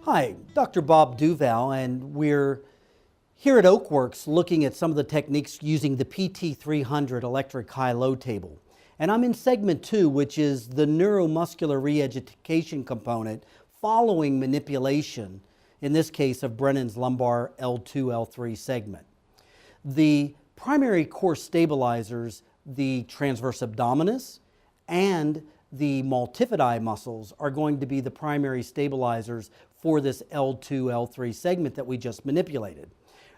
Hi, Dr. Bob DuVall, and we're here at Oakworks looking at some of the techniques using the PT300 electric high-low table. And I'm in segment 2, which is the neuromuscular re-education component following manipulation, in this case of Brennan's lumbar L2, L3 segment. The primary core stabilizers, the transverse abdominis and the multifidi muscles, are going to be the primary stabilizers for this L2, L3 segment that we just manipulated.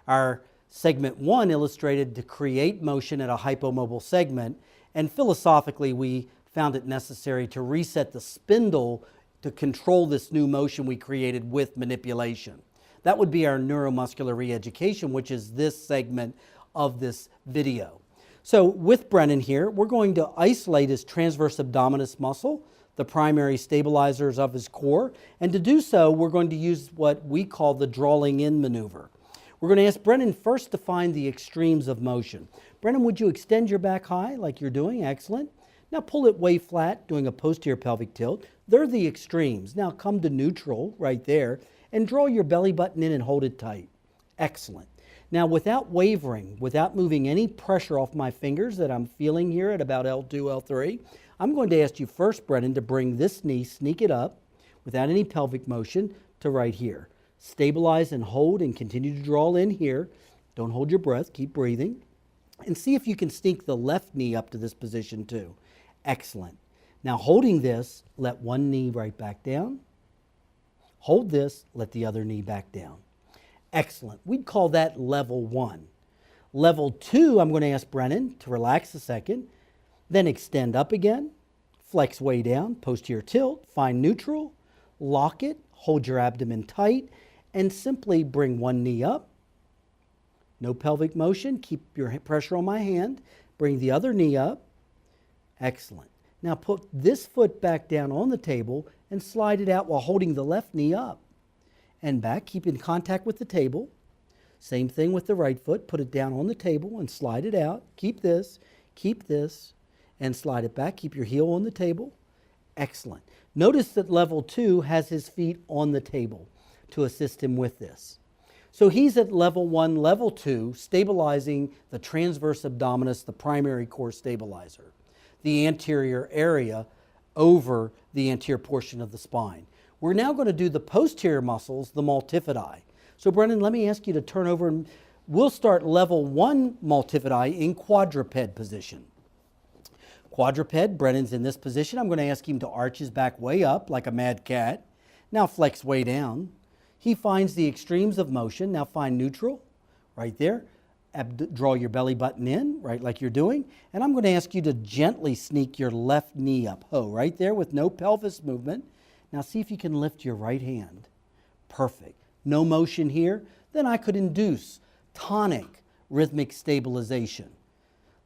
Our segment 1 illustrated to create motion at a hypomobile segment, and philosophically we found it necessary to reset the spindle to control this new motion we created with manipulation. That would be our neuromuscular re-education, which is this segment of this video. So with Brennan here, we're going to isolate his transverse abdominis muscle, the primary stabilizers of his core, and to do so, we're going to use what we call the drawing in maneuver. We're going to ask Brennan first to find the extremes of motion. Brennan, would you extend your back high like you're doing? Excellent. Now pull it way flat, doing a posterior pelvic tilt. They're the extremes. Now come to neutral right there and draw your belly button in and hold it tight. Excellent. Now without wavering, without moving any pressure off my fingers that I'm feeling here at about L2, L3, I'm going to ask you first, Brennan, to bring this knee, sneak it up without any pelvic motion to right here. Stabilize and hold and continue to draw in here. Don't hold your breath, keep breathing. And see if you can sneak the left knee up to this position too. Excellent. Now holding this, let one knee right back down. Hold this, let the other knee back down. Excellent. We'd call that level 1. Level 2, I'm going to ask Brennan to relax a second, then extend up again, flex way down, posterior tilt, find neutral, lock it, hold your abdomen tight, and simply bring one knee up. No pelvic motion. Keep your pressure on my hand. Bring the other knee up. Excellent. Now put this foot back down on the table and slide it out while holding the left knee up. And back, keep in contact with the table. Same thing with the right foot. Put it down on the table and slide it out. Keep this, and slide it back. Keep your heel on the table. Excellent. Notice that level 2 has his feet on the table to assist him with this. So he's at level 1, level 2, stabilizing the transverse abdominis, the primary core stabilizer, the anterior area over the anterior portion of the spine. We're now going to do the posterior muscles, the multifidi. So Brennan, let me ask you to turn over and we'll start level 1 multifidi in quadruped position. Quadruped, Brennan's in this position. I'm going to ask him to arch his back way up like a mad cat. Now flex way down. He finds the extremes of motion. Now find neutral right there. Draw your belly button in, right like you're doing. And I'm going to ask you to gently sneak your left knee up. Right there with no pelvis movement. Now see if you can lift your right hand. Perfect. No motion here. Then I could induce tonic rhythmic stabilization.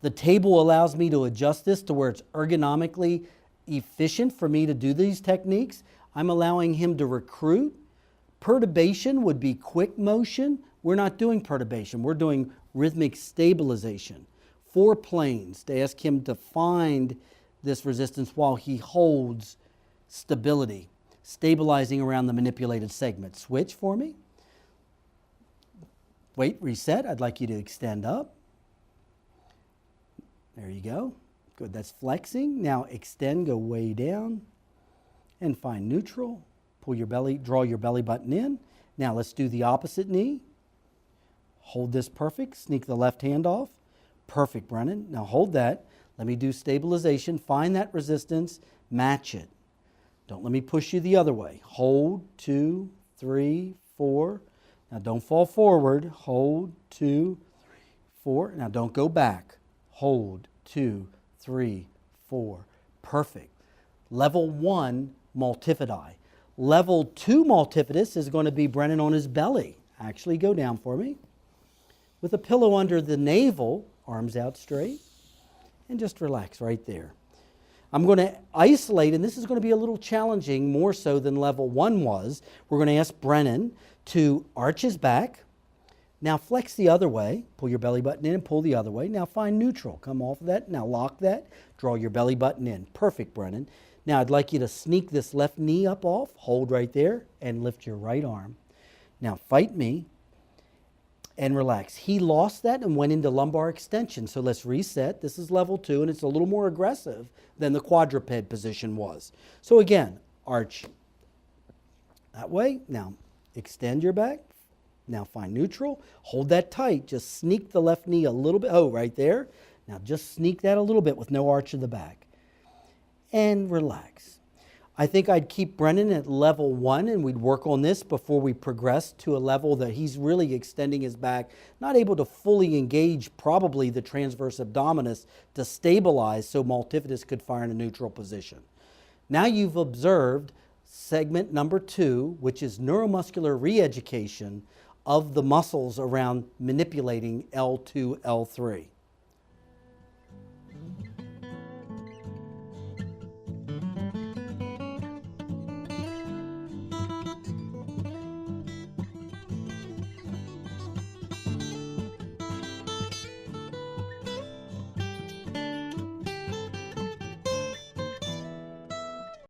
The table allows me to adjust this to where it's ergonomically efficient for me to do these techniques. I'm allowing him to recruit. Perturbation would be quick motion. We're not doing perturbation. We're doing rhythmic stabilization. 4 planes to ask him to find this resistance while he holds stability, stabilizing around the manipulated segment. Switch for me. Wait, reset. I'd like you to extend up. There you go. Good, that's flexing. Now extend, go way down, and find neutral. Pull your belly, draw your belly button in. Now let's do the opposite knee. Hold this perfect. Sneak the left hand off. Perfect, Brennan. Now hold that. Let me do stabilization. Find that resistance. Match it. Don't let me push you the other way. Hold, 2, 3, 4. Now don't fall forward. Hold, 2, 3, 4. Now don't go back. Hold, 2, 3, 4. Perfect. Level 1 multifidi. Level 2 multifidus is going to be Brennan on his belly. Actually, go down for me. With a pillow under the navel, arms out straight, and just relax right there. I'm going to isolate, and this is going to be a little challenging, more so than level 1 was. We're going to ask Brennan to arch his back. Now flex the other way. Pull your belly button in and pull the other way. Now find neutral. Come off of that. Now lock that. Draw your belly button in. Perfect, Brennan. Now I'd like you to sneak this left knee up off, hold right there, and lift your right arm. Now fight me and relax. He lost that and went into lumbar extension. So let's reset. This is level 2, and it's a little more aggressive than the quadruped position was. So again, arch that way. Now extend your back. Now find neutral. Hold that tight. Just sneak the left knee a little bit. Oh, right there. Now just sneak that a little bit with no arch of the back. And relax. I think I'd keep Brennan at level 1, and we'd work on this before we progress to a level that he's really extending his back, not able to fully engage probably the transverse abdominis to stabilize so multifidus could fire in a neutral position. Now you've observed segment number 2, which is neuromuscular re-education of the muscles around manipulating L2, L3.